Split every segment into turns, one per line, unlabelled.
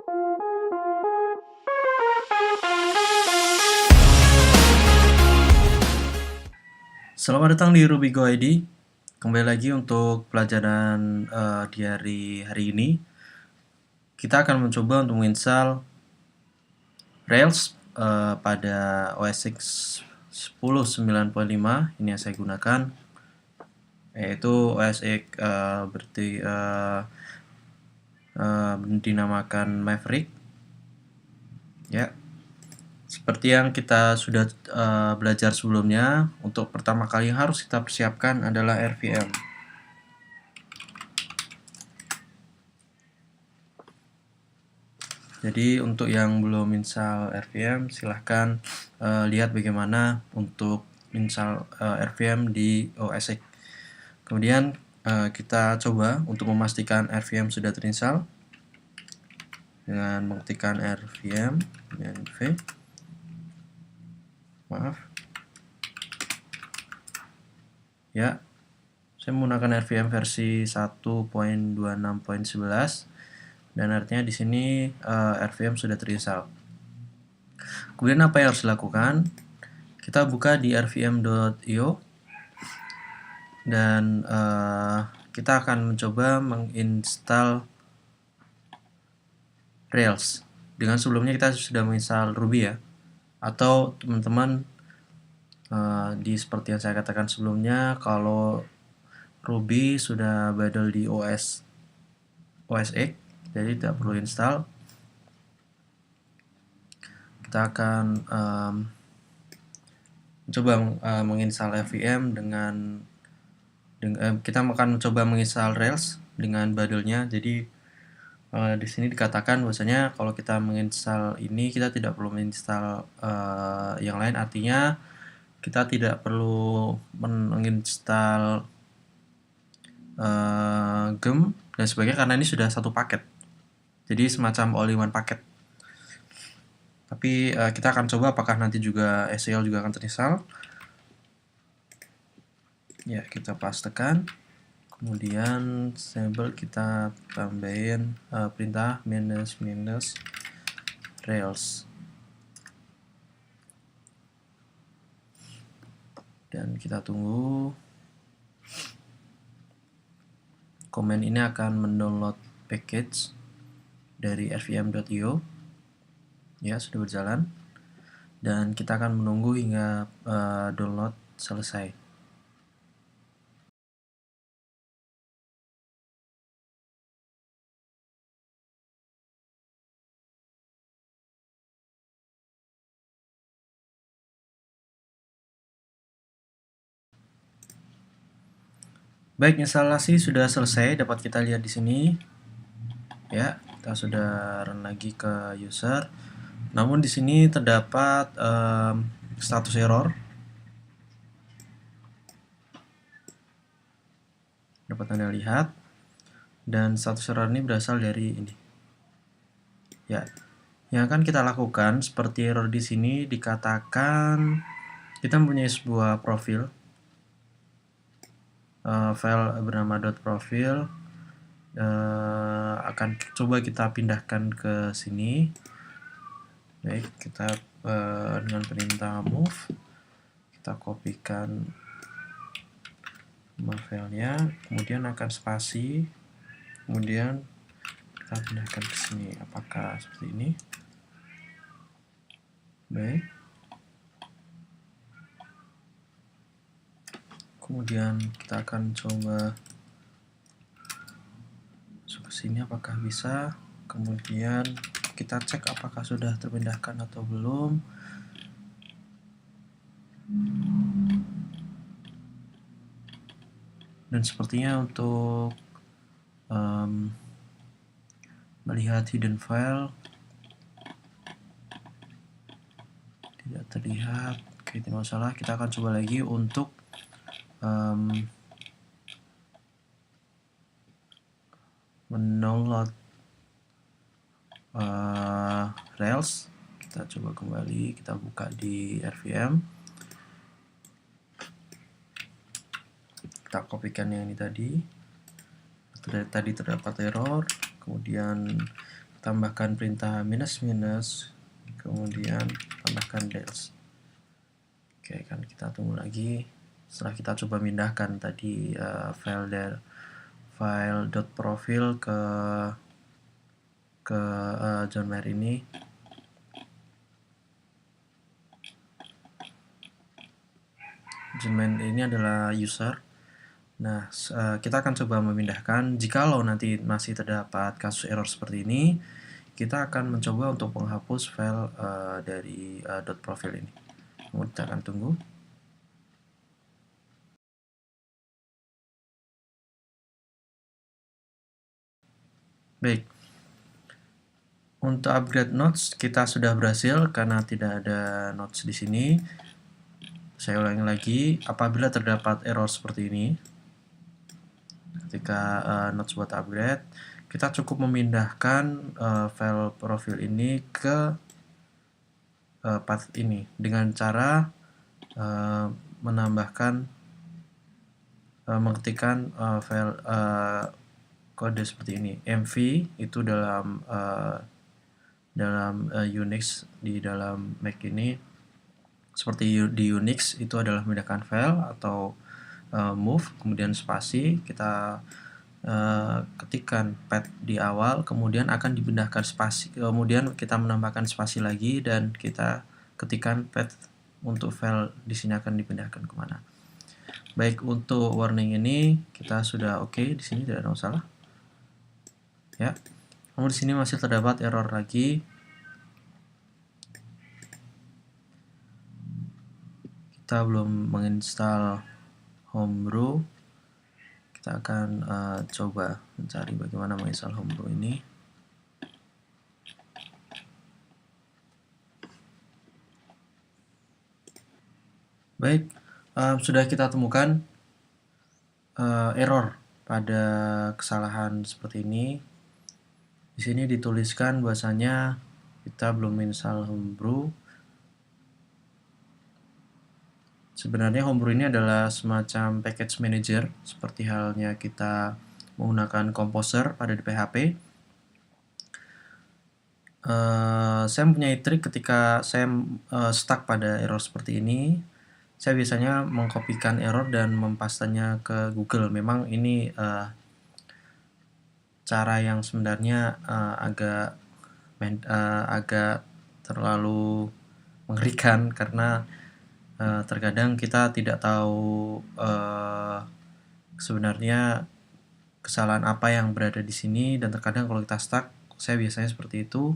Selamat datang di Rubigo ID. Kembali lagi untuk pelajaran di hari ini. Kita akan mencoba untuk menginstal Rails pada OS X 10.9.5. Ini yang saya gunakan, yaitu OS X dinamakan Maverick. Ya, seperti yang kita sudah belajar sebelumnya, untuk pertama kali yang harus kita persiapkan adalah RVM. Jadi untuk yang belum install RVM, silahkan lihat bagaimana untuk install RVM di OS X. Kemudian kita coba untuk memastikan RVM sudah terinstall dengan mengetikkan RVM dan V. Maaf. Ya, saya menggunakan RVM versi 1.26.11. Dan artinya di sini RVM sudah terinstall. Kemudian apa yang harus dilakukan? Kita buka di rvm.io dan kita akan mencoba menginstal Rails. Dengan sebelumnya kita sudah menginstal Ruby ya. Atau teman-teman seperti yang saya katakan sebelumnya, kalau Ruby sudah badal di OS X, jadi tidak perlu install. Kita akan mencoba menginstal RVM kita akan mencoba menginstal Rails dengan badalnya. Jadi di sini dikatakan bahwasanya kalau kita menginstal ini kita tidak perlu menginstal yang lain, artinya kita tidak perlu menginstal gem dan sebagainya karena ini sudah satu paket. Jadi semacam all-in-one paket. Tapi kita akan coba apakah nanti juga SEL juga akan terinstall. Ya, kita pastekan. Kemudian sample kita tambahin perintah minus Rails. Dan kita tunggu. Komen ini akan mendownload package dari rvm.io. Ya, sudah berjalan. Dan kita akan menunggu hingga download selesai. Baik, instalasi sudah selesai, dapat kita lihat di sini. Ya, kita sudah run lagi ke user. Namun di sini terdapat status error. Dapat Anda lihat. Dan status error ini berasal dari ini. Ya, yang akan kita lakukan seperti error di sini dikatakan kita mempunyai sebuah profil. File bernama .profile akan coba kita pindahkan ke sini. Baik, kita dengan perintah move kita kopikan filenya, kemudian akan spasi, kemudian kita pindahkan ke sini. Apakah seperti ini? Baik. Kemudian kita akan coba masuk ke sini, apakah bisa. Kemudian kita cek apakah sudah terpindahkan atau belum. Dan sepertinya untuk melihat hidden file tidak terlihat. Oke, tidak masalah. Kita akan coba lagi untuk mendownload Rails. Kita coba kembali, kita buka di RVM. Kita kopikan yang ini tadi terdapat error, kemudian tambahkan perintah minus kemudian tambahkan -. Oke, kan kita tunggu lagi. Setelah kita coba mindahkan tadi file .profil ke John Mayer ini. John Mayer ini adalah user. Nah, kita akan coba memindahkan. Jikalau nanti masih terdapat kasus error seperti ini, kita akan mencoba untuk menghapus file dari .profil ini. Kemudian kita akan tunggu. Baik. Untuk upgrade nodes kita sudah berhasil karena tidak ada nodes di sini. Saya ulangi lagi, apabila terdapat error seperti ini, ketika nodes buat upgrade, kita cukup memindahkan file profil ini ke path ini dengan cara menambahkan mengetikkan file kode seperti ini. mv itu dalam Unix, di dalam Mac ini seperti di Unix itu adalah memindahkan file atau move kemudian spasi, kita ketikkan path di awal, kemudian akan dipindahkan spasi, kemudian kita menambahkan spasi lagi dan kita ketikkan path untuk file di sini akan dipindahkan kemana. Baik, untuk warning ini kita sudah oke, di sini tidak ada masalah. Ya. Namun di sini masih terdapat error lagi. Kita belum menginstal Homebrew. Kita akan coba mencari bagaimana menginstal Homebrew ini. Baik, sudah kita temukan error pada kesalahan seperti ini. Di sini dituliskan bahwasanya kita belum install Homebrew. Sebenarnya Homebrew ini adalah semacam package manager, seperti halnya kita menggunakan Composer pada di PHP. Saya mempunyai trik ketika saya stuck pada error seperti ini. Saya biasanya mengkopikan error dan mempastanya ke Google. Memang ini cara yang sebenarnya agak terlalu mengerikan karena terkadang kita tidak tahu sebenarnya kesalahan apa yang berada di sini, dan terkadang kalau kita stuck, saya biasanya seperti itu.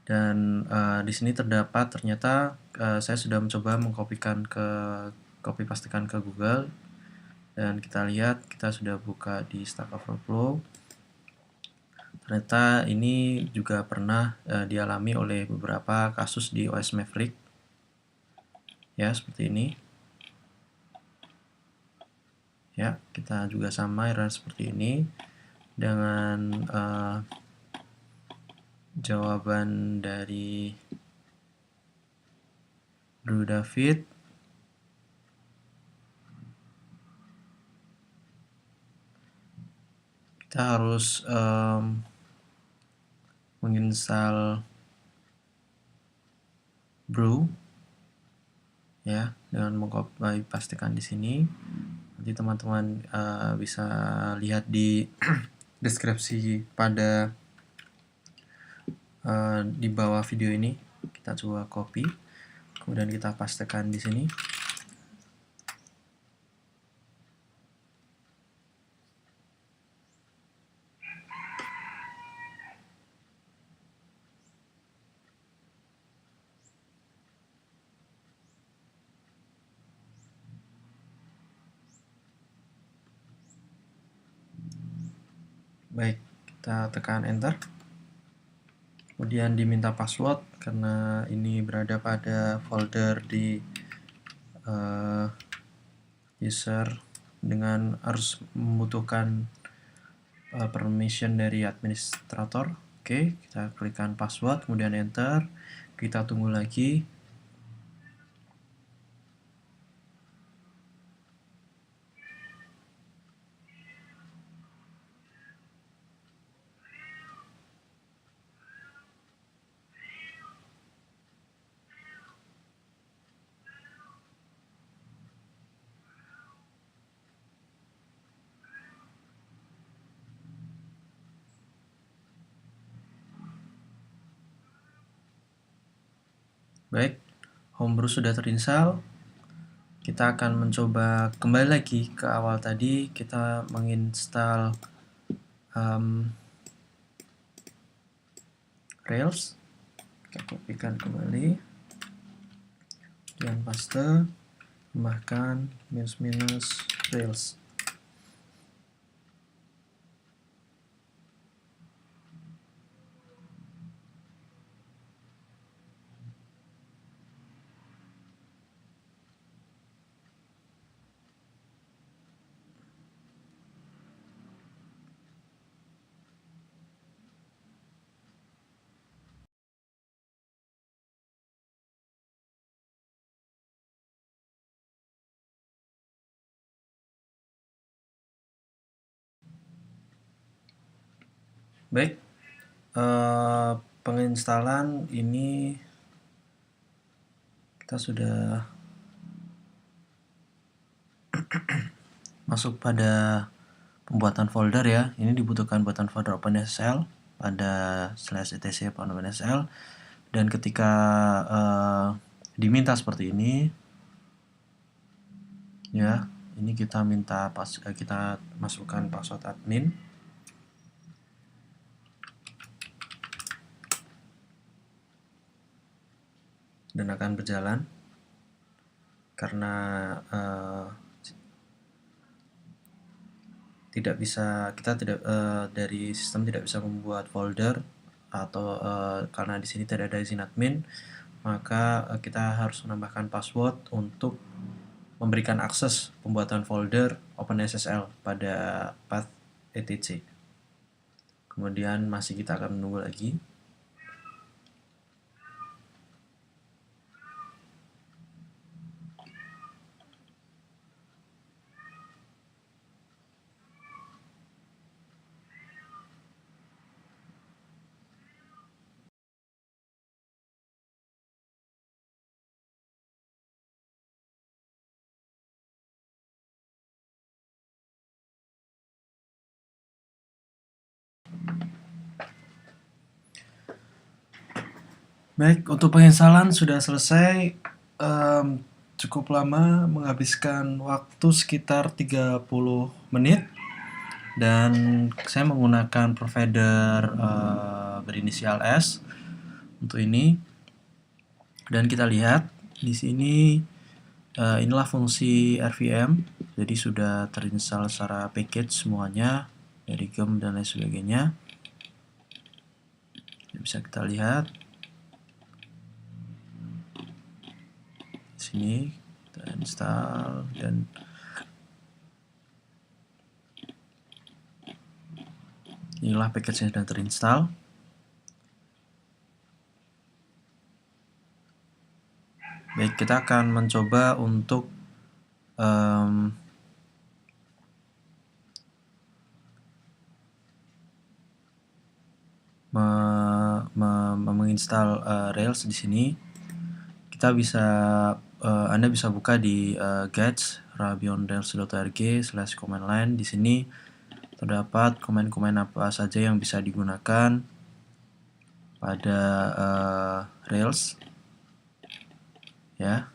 Dan di sini terdapat ternyata saya sudah mencoba mengkopikan copy pastekan ke Google, dan kita lihat kita sudah buka di Stack Overflow. Ternyata ini juga pernah dialami oleh beberapa kasus di OS Maverick. Ya, seperti ini. Ya, kita juga sama error seperti ini dengan jawaban dari Bro David. Kita harus menginstal Brew ya dengan mengcopy pastikan di sini. Nanti teman-teman bisa lihat di deskripsi pada di bawah video ini. Kita coba copy, kemudian kita pastekan di sini. Baik, kita tekan enter. Kemudian diminta password karena ini berada pada folder di user dengan harus membutuhkan permission dari administrator. Oke, kita klikkan password, kemudian enter. Kita tunggu lagi. Baik, Homebrew sudah terinstall. Kita akan mencoba kembali lagi ke awal tadi. Kita menginstal Rails. Kita kopikan kembali, kemudian paste, tambahkan minus Rails. Baik, penginstalan ini kita sudah masuk pada pembuatan folder ya. Ini dibutuhkan buatan folder OpenSSL pada /etc OpenSSL, dan ketika diminta seperti ini ya, ini kita minta kita masukkan password admin. Dan akan berjalan karena kita tidak dari sistem tidak bisa membuat folder, atau karena di sini tidak ada izin admin, maka kita harus menambahkan password untuk memberikan akses pembuatan folder OpenSSL pada path etc. Kemudian masih kita akan menunggu lagi. Baik, untuk penginstalan sudah selesai. Cukup lama, menghabiskan waktu sekitar 30 menit, dan saya menggunakan provider berinisial S untuk ini. Dan kita lihat di sini inilah fungsi RVM, jadi sudah terinstall secara package semuanya dari GEM dan lain sebagainya. Bisa kita lihat sini, kita install, dan inilah package yang sudah terinstall. Baik, kita akan mencoba untuk menginstal Rails di sini. Kita bisa Anda bisa buka di guides rubyonrails.org/command line. Di sini terdapat komen-komen apa saja yang bisa digunakan pada Rails ya.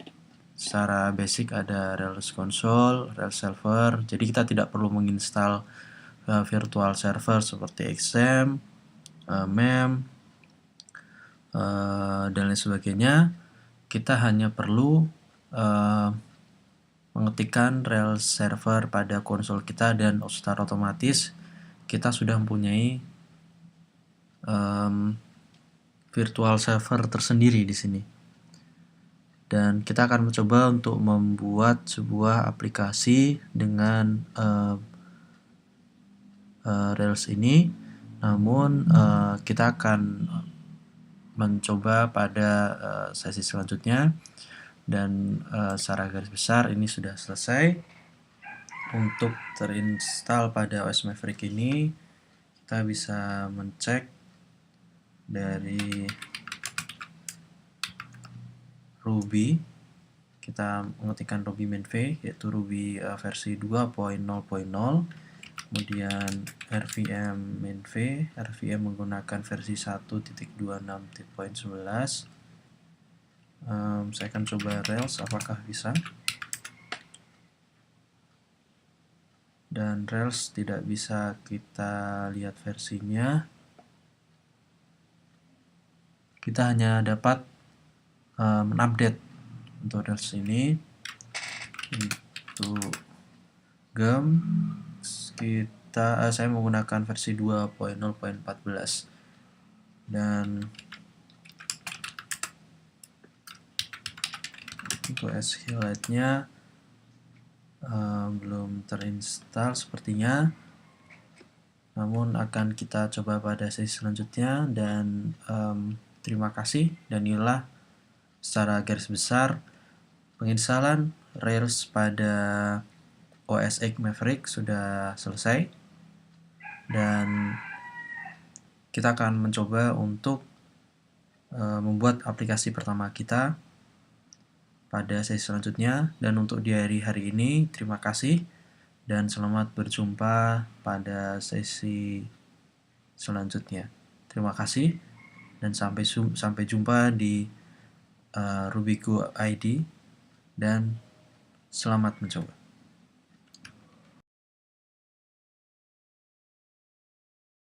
Secara basic ada Rails console, Rails server. Jadi kita tidak perlu menginstal virtual server seperti XAMPP, MEM, dan lain sebagainya. Kita hanya perlu mengetikkan Rails server pada konsol kita, dan secara otomatis kita sudah mempunyai virtual server tersendiri di sini. Dan kita akan mencoba untuk membuat sebuah aplikasi dengan Rails ini, namun kita akan mencoba pada sesi selanjutnya. Dan secara garis besar ini sudah selesai. Untuk terinstall pada OS Maverick ini, kita bisa mencek dari Ruby. Kita mengetikkan Ruby mainv, yaitu Ruby versi 2.0.0. Kemudian RVM mainv, RVM menggunakan versi 1.26.11. Saya akan coba Rails, apakah bisa. Dan Rails tidak bisa kita lihat versinya. Kita hanya dapat mengupdate untuk Rails ini. Untuk GEM saya menggunakan versi 2.0.14 dan untuk SQLite-nya belum terinstall sepertinya, namun akan kita coba pada sesi selanjutnya. Dan terima kasih, dan inilah secara garis besar penginstalan Rails pada OS X Maverick sudah selesai, dan kita akan mencoba untuk membuat aplikasi pertama kita pada sesi selanjutnya. Dan untuk di hari ini, terima kasih dan selamat berjumpa pada sesi selanjutnya. Terima kasih dan sampai jumpa di Rubiku ID, dan selamat mencoba.